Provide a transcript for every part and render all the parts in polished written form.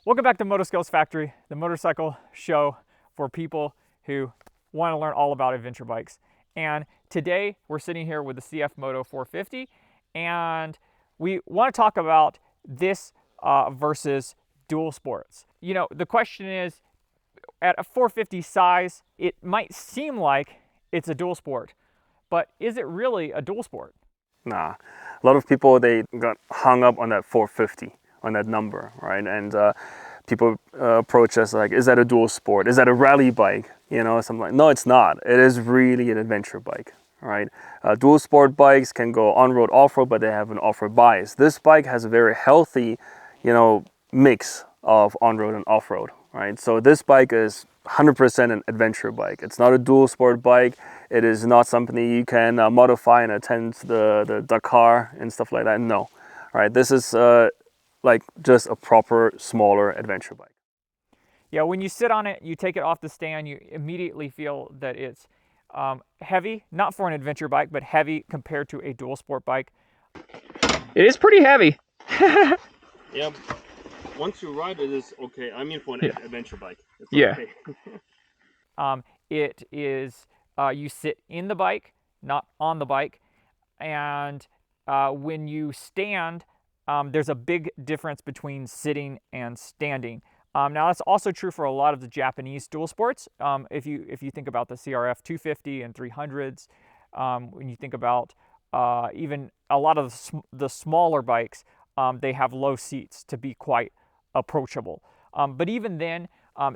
Welcome back to Moto Skills Factory, the motorcycle show for people who want to learn all about adventure bikes. And today we're sitting here with the CFMoto 450, and we want to talk about this versus dual sports. You know, the question is, at a 450 size, it might seem like it's a dual sport, but is it really a dual sport? Nah, a lot of people, they got hung up on that 450, on that number, right? And people approach us like, is that a dual sport? Is that a rally bike? You know, something like, no, it's not. It is really an adventure bike, right? Dual sport bikes can go on-road, off-road, but they have an off-road bias. This bike has a very healthy, you know, mix of on-road and off-road, right? So this bike is 100% an adventure bike. It's not a dual sport bike. It is not something you can modify and attend the Dakar and stuff like that. No, right? This is like just a proper smaller adventure bike. Yeah, when you sit on it, you take it off the stand, you immediately feel that it's heavy, not for an adventure bike, but heavy compared to a dual sport bike. It is pretty heavy. Yeah, once you ride it is okay. I mean, for an adventure bike, it's okay. Yeah. It is, you sit in the bike, not on the bike, and when you stand, there's a big difference between sitting and standing. Now that's also true for a lot of the Japanese dual sports. If you think about the CRF 250 and 300s, when you think about even a lot of the smaller bikes, they have low seats to be quite approachable. But even then,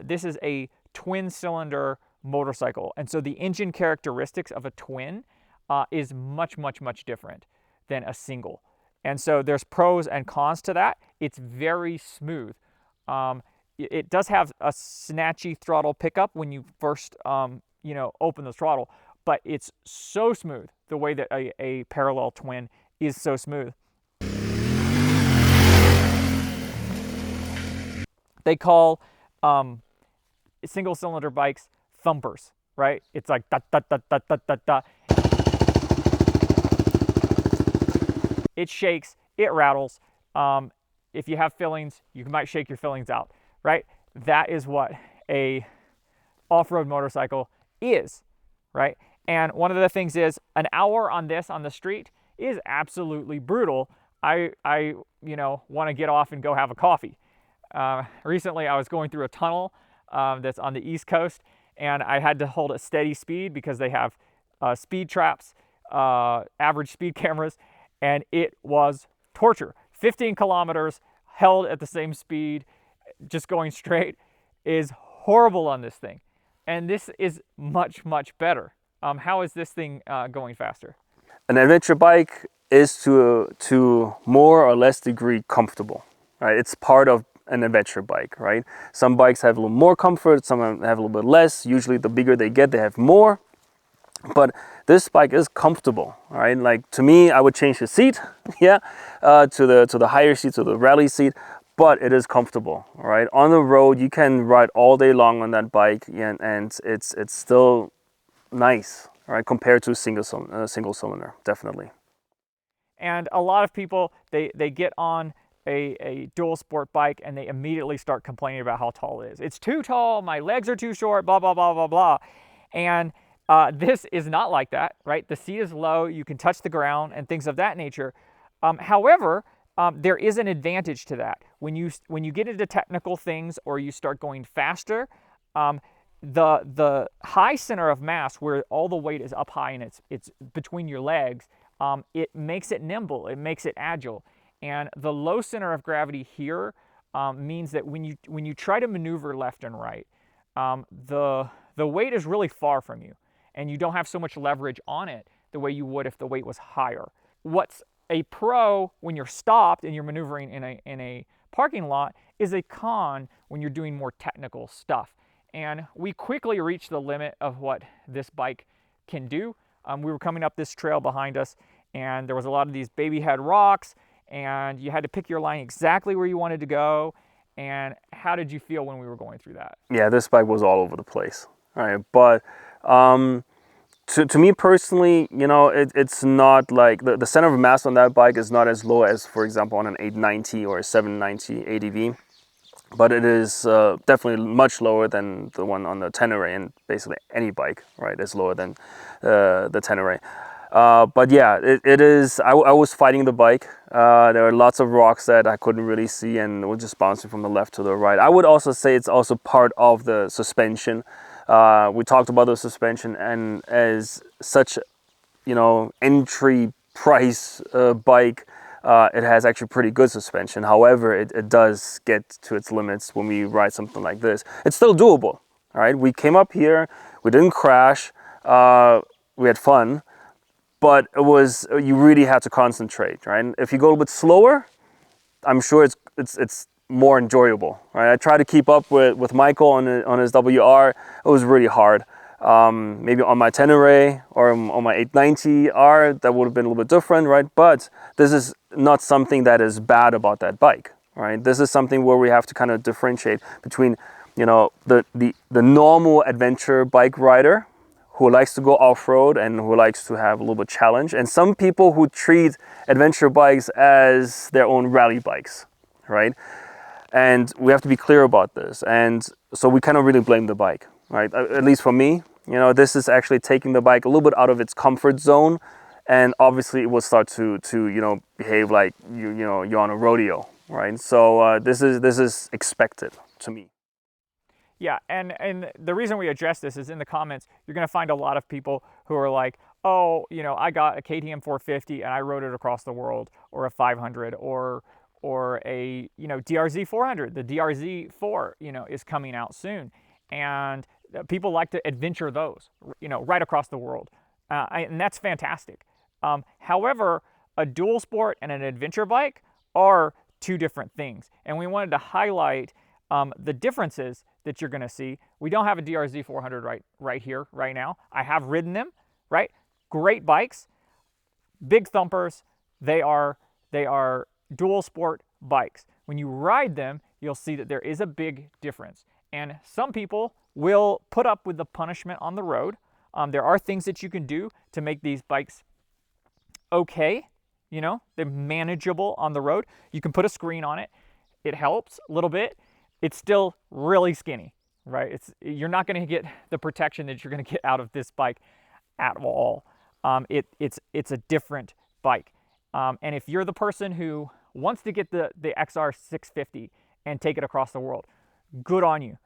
this is a twin-cylinder motorcycle, and so the engine characteristics of a twin is much different than a single. And so there's pros and cons to that. It's very smooth. It does have a snatchy throttle pickup when you first you know, open the throttle, but it's so smooth the way that a parallel twin is so smooth. They call single cylinder bikes thumpers, right? It's like da da da da da da da. It shakes, it rattles. If you have fillings, you might shake your fillings out, right? That is what a off-road motorcycle is, right? And one of the things is, an hour on this on the street is absolutely brutal. I you know, want to get off and go have a coffee. Recently, I was going through a tunnel that's on the East Coast, and I had to hold a steady speed because they have speed traps, average speed cameras, and it was torture. 15 kilometers held at the same speed, just going straight, is horrible on this thing. And this is much better. How is this thing going faster? An adventure bike is to more or less degree comfortable, right? It's part of an adventure bike, right? Some bikes have a little more comfort, some have a little bit less. Usually the bigger they get, they have more. But this bike is comfortable, all right? Like, to me, I would change the seat, yeah, to the higher seat, to the rally seat, but it is comfortable, all right? On the road, you can ride all day long on that bike, and it's still nice, all right, compared to a single cylinder, definitely. And a lot of people, they get on a dual sport bike and they immediately start complaining about how tall it is. It's too tall, my legs are too short, blah, blah, blah, blah, blah. And this is not like that, right? The seat is low, you can touch the ground and things of that nature. However, there is an advantage to that. When you get into technical things or you start going faster, the high center of mass, where all the weight is up high and it's between your legs, it makes it nimble, it makes it agile. And the low center of gravity here means that when you try to maneuver left and right, the weight is really far from you, and you don't have so much leverage on it the way you would if the weight was higher. What's a pro when you're stopped and you're maneuvering in a parking lot is a con when you're doing more technical stuff. And we quickly reached the limit of what this bike can do. We were coming up this trail behind us, and there was a lot of these baby head rocks, and you had to pick your line exactly where you wanted to go. And how did you feel when we were going through that? Yeah, this bike was all over the place. All right, but to me personally, you know, it's not like the center of mass on that bike is not as low as, for example, on an 890 or a 790 ADV. but it is definitely much lower than the one on the Tenere, and basically any bike, right, is lower than the Tenere. But yeah, it is. I was fighting the bike. There were lots of rocks that I couldn't really see, and it was just bouncing from the left to the right. I would also say it's also part of the suspension. We talked about the suspension, and as such, you know, entry price bike, it has actually pretty good suspension. However, it does get to its limits when we ride something like this. It's still doable. All right, we came up here, we didn't crash, we had fun, but it was, you really had to concentrate, right? If you go a little bit slower, I'm sure it's more enjoyable, right? I tried to keep up with Michael on his WR. It was really hard. Maybe on my Tenere or on my 890R, that would have been a little bit different, right? But this is not something that is bad about that bike, right? This is something where we have to kind of differentiate between, you know, the normal adventure bike rider who likes to go off-road and who likes to have a little bit challenge, and some people who treat adventure bikes as their own rally bikes, right? And we have to be clear about this. And so we cannot really blame the bike, right? At least for me, you know, this is actually taking the bike a little bit out of its comfort zone, and obviously it will start to you know, behave like you know, you're on a rodeo, right? So this is expected to me. Yeah, and the reason we address this is in the comments, you're going to find a lot of people who are like, oh, you know, I got a KTM 450 and I rode it across the world, or a 500, or a, you know, DRZ 400. The DRZ 4, you know, is coming out soon, and people like to adventure those, you know, right across the world, and that's fantastic. However, a dual sport and an adventure bike are two different things, and we wanted to highlight the differences that you're going to see. We don't have a DRZ 400 right here, right now. I have ridden them, right? Great bikes, big thumpers. They are dual sport bikes. When you ride them, you'll see that there is a big difference. And some people will put up with the punishment on the road. There are things that you can do to make these bikes okay. You know, they're manageable on the road. You can put a screen on it. It helps a little bit. It's still really skinny, right? You're not going to get the protection that you're going to get out of this bike at all. It's a different bike. And if you're the person who wants to get the XR650 and take it across the world, good on you.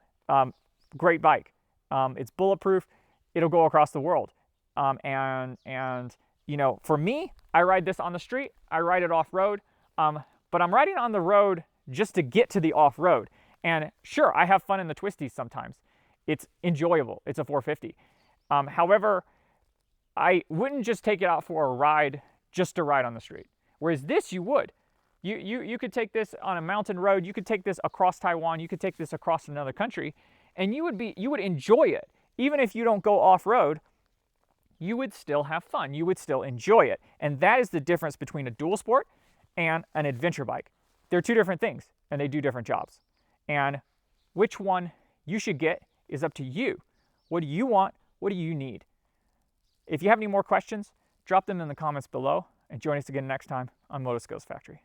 Great bike. It's bulletproof. It'll go across the world. And you know, for me, I ride this on the street. I ride it off-road. But I'm riding on the road just to get to the off-road. And sure, I have fun in the twisties sometimes. It's enjoyable. It's a 450. However, I wouldn't just take it out for a ride just to ride on the street. Whereas this, you would. You could take this on a mountain road. You could take this across Taiwan. You could take this across another country, and you would enjoy it. Even if you don't go off-road, you would still have fun. You would still enjoy it. And that is the difference between a dual sport and an adventure bike. They're two different things, and they do different jobs. And which one you should get is up to you. What do you want? What do you need? If you have any more questions, drop them in the comments below, and join us again next time on Moto Skills Factory.